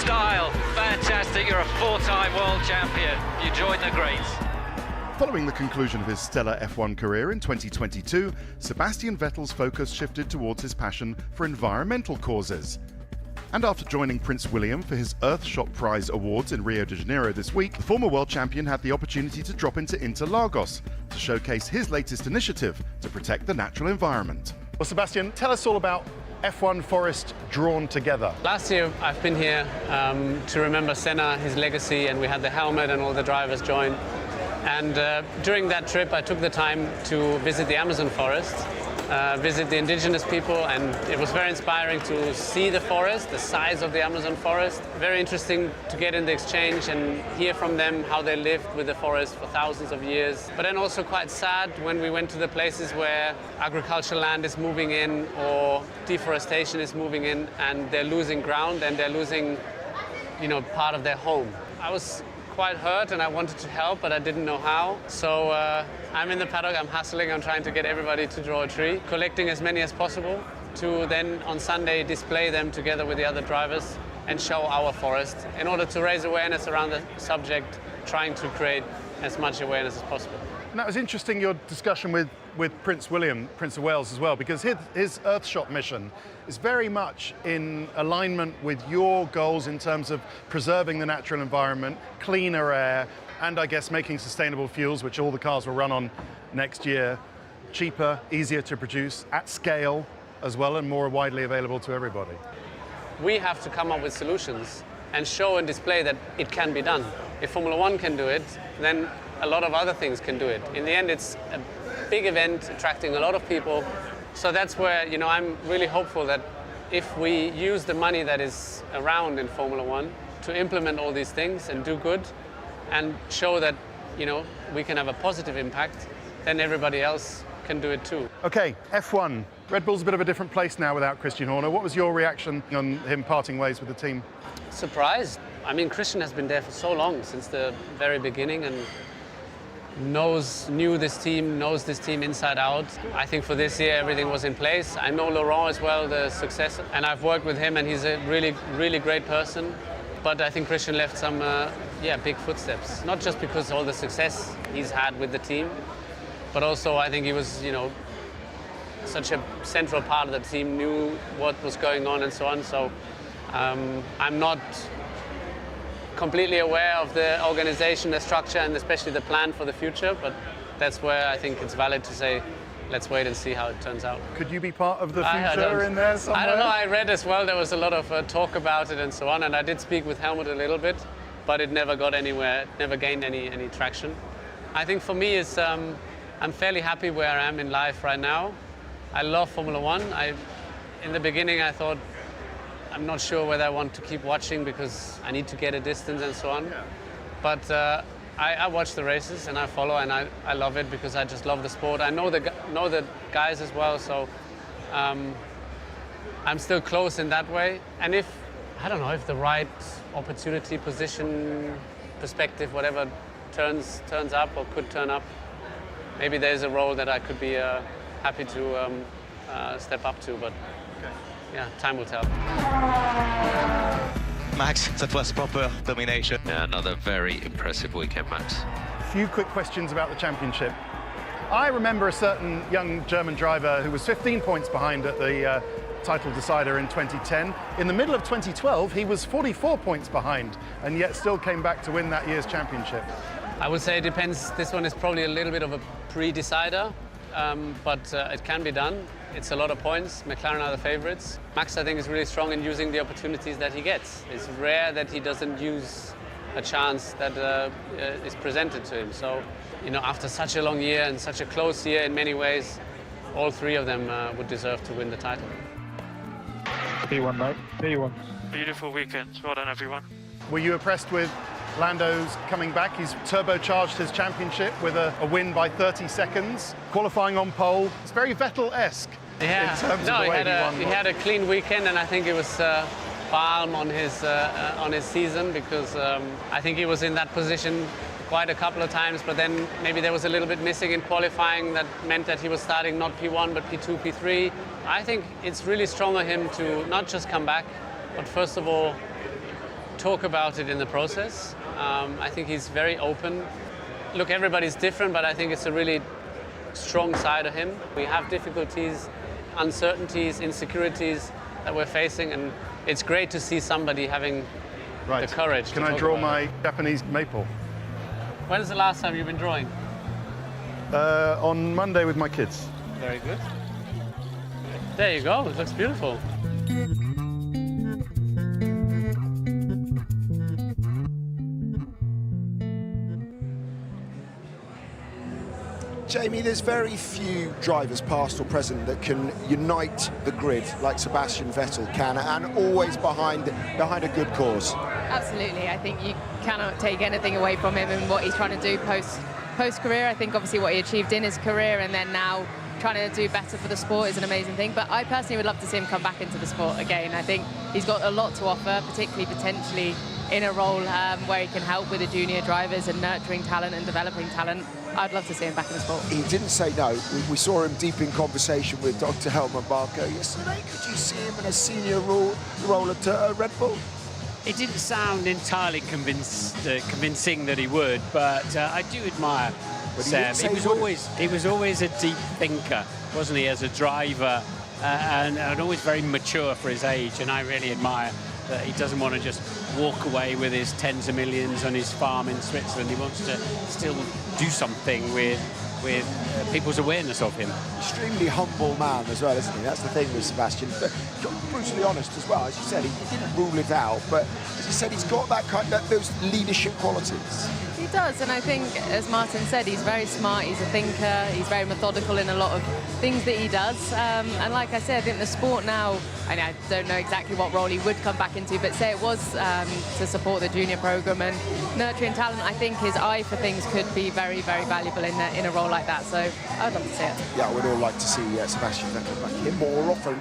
style. Fantastic, you're a four-time world champion. You joined the greats. Following the conclusion of his stellar F1 career in 2022, Sebastian Vettel's focus shifted towards his passion for environmental causes. And after joining Prince William for his Earthshot Prize Awards in Rio de Janeiro this week, the former world champion had the opportunity to drop into Interlagos to showcase his latest initiative to protect the natural environment. Well, Sebastian, tell us all about F1 Forest Drawn Together. Last year I've been here to remember Senna, his legacy, and we had the helmet and all the drivers join. And during that trip I took the time to visit the Amazon forest, visit the indigenous people, and it was very inspiring to see the forest, the size of the Amazon forest. Very interesting to get in the exchange and hear from them how they lived with the forest for thousands of years. But then also quite sad when we went to the places where agricultural land is moving in or deforestation is moving in, and they're losing ground and they're losing, part of their home. I was quite hurt and I wanted to help, but I didn't know how. So I'm in the paddock, I'm hustling, I'm trying to get everybody to draw a tree, collecting as many as possible to then on Sunday display them together with the other drivers and show our forest in order to raise awareness around the subject, trying to create as much awareness as possible. And that was interesting, your discussion with Prince William, Prince of Wales as well, because his Earthshot mission is very much in alignment with your goals in terms of preserving the natural environment, cleaner air, and I guess making sustainable fuels, which all the cars will run on next year, cheaper, easier to produce, at scale as well, and more widely available to everybody. We have to come up with solutions and show and display that it can be done. If Formula One can do it, then a lot of other things can do it. In the end, it's a big event attracting a lot of people. So that's where, I'm really hopeful that if we use the money that is around in Formula One to implement all these things and do good and show that, we can have a positive impact, then everybody else can do it too. Okay, F1. Red Bull's a bit of a different place now without Christian Horner. What was your reaction on him parting ways with the team? Surprised. I mean, Christian has been there for so long, since the very beginning, and knew this team, knows this team inside out. I think for this year everything was in place. I know Laurent as well, the successor, and I've worked with him and he's a really, really great person. But I think Christian left some big footsteps, not just because of all the success he's had with the team, but also I think he was, such a central part of the team, knew what was going on and so on. So I'm not completely aware of the organization, the structure, and especially the plan for the future, but that's where I think it's valid to say, let's wait and see how it turns out. Could you be part of the future in there somewhere? I don't know, I read as well, there was a lot of talk about it and so on, and I did speak with Helmut a little bit, but it never got anywhere, it never gained any traction. I think for me, I'm fairly happy where I am in life right now. I love Formula One. In the beginning I thought, I'm not sure whether I want to keep watching because I need to get a distance and so on. Yeah. But I watch the races and I follow, and I love it because I just love the sport. I know the guys as well, so I'm still close in that way. And if the right opportunity, position, perspective, whatever turns up or could turn up, maybe there's a role that I could be happy to step up to, but yeah, time will tell. Max, that was proper domination. Yeah, another very impressive weekend, Max. A few quick questions about the championship. I remember a certain young German driver who was 15 points behind at the title decider in 2010. In the middle of 2012, he was 44 points behind and yet still came back to win that year's championship. I would say it depends. This one is probably a little bit of a pre-decider, but it can be done. It's a lot of points. McLaren are the favorites. Max, I think, is really strong in using the opportunities that he gets. It's rare that he doesn't use a chance that is presented to him. So, after such a long year and such a close year in many ways, all three of them would deserve to win the title. P1, mate. P1. Beautiful weekend. Well done, everyone. Were you impressed with Lando's coming back? He's turbocharged his championship with a win by 30 seconds, qualifying on pole. It's very Vettel-esque. Yeah, in terms of the way he had a clean weekend, and I think it was balm on his season, because I think he was in that position quite a couple of times, but then maybe there was a little bit missing in qualifying that meant that he was starting not P1 but P2, P3. I think it's really strong of him to not just come back, but first of all talk about it in the process. I think he's very open. Look, everybody's different, but I think it's a really strong side of him. We have difficulties, uncertainties, insecurities that we're facing, and it's great to see somebody having the courage. Can I draw my Japanese maple? When is the last time you've been drawing? On Monday with my kids. Very good. There you go, it looks beautiful. Jamie, there's very few drivers, past or present, that can unite the grid like Sebastian Vettel can, and always behind a good cause. Absolutely, I think you cannot take anything away from him and what he's trying to do post-career. I think obviously what he achieved in his career and then now trying to do better for the sport is an amazing thing. But I personally would love to see him come back into the sport again. I think he's got a lot to offer, particularly potentially in a role where he can help with the junior drivers and nurturing talent and developing talent. I'd love to see him back in the sport. He didn't say no. We saw him deep in conversation with Dr. Helmut Marko yesterday. Could you see him in a senior role at Red Bull? It didn't sound entirely convincing that he would, but I do admire Seb. He was always a deep thinker, wasn't he, as a driver, and always very mature for his age, and I really admire that he doesn't want to just walk away with his tens of millions on his farm in Switzerland. He wants to still do something with people's awareness of him. Extremely humble man as well, isn't he? That's the thing with Sebastian. But brutally honest as well. As you said, he didn't rule it out, but as you said, he's got those leadership qualities. He does, and I think, as Martin said, he's very smart, he's a thinker, he's very methodical in a lot of things that he does. And like I said, I think the sport now, I don't know exactly what role he would come back into, but say it was to support the junior program and nurturing talent, I think his eye for things could be very, very valuable in a role like that. So I'd love to see it. Yeah, we'd all like to see Sebastian Vettel back here more often.